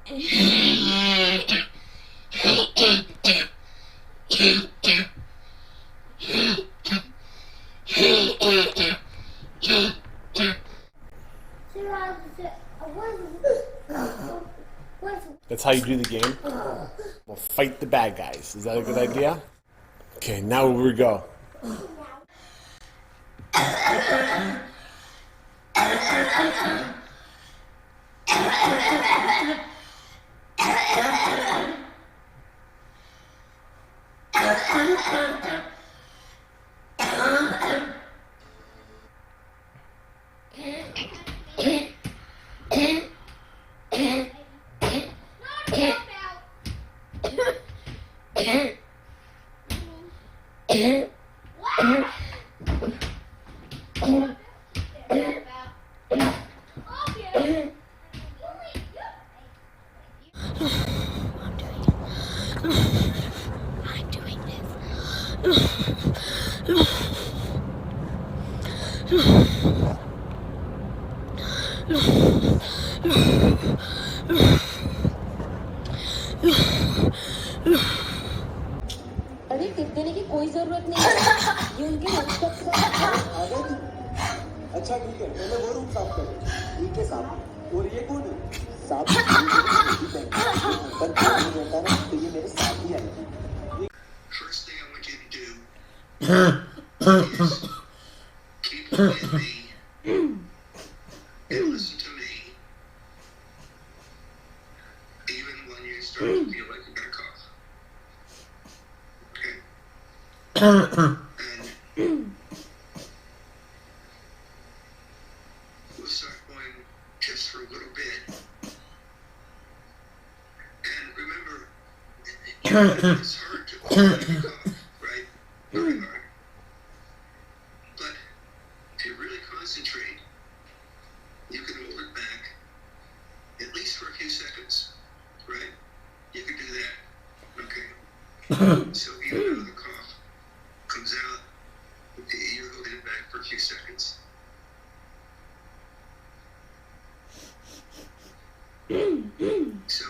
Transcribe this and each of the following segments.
That's how you do the game? We'll fight the bad guys. Is that a good idea? Okay, now where we go. अरे tip देने की कोई जरूरत नहीं है, ये उनके मकसद से आ गई थी। अच्छा ठीक है, पहले वो रूम साफ करो। ठीक है साहब। और ये कौन है? साहब पर नहीं रहता ना, तो ये मेरे साथ ही आएगी। First thing I want you to do is keep with me and listen to me, even when you start to feel like you're gonna cough. Okay? And we'll start going just for a little bit. And remember, it's hard to cough, right? Very hard. But if you really concentrate, you can hold it back at least for a few seconds, right? You can do that. Okay. So even though the cough comes out, you're holding it back for a few seconds. So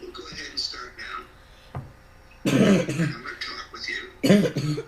we'll go ahead and start now. I'm going to talk with you.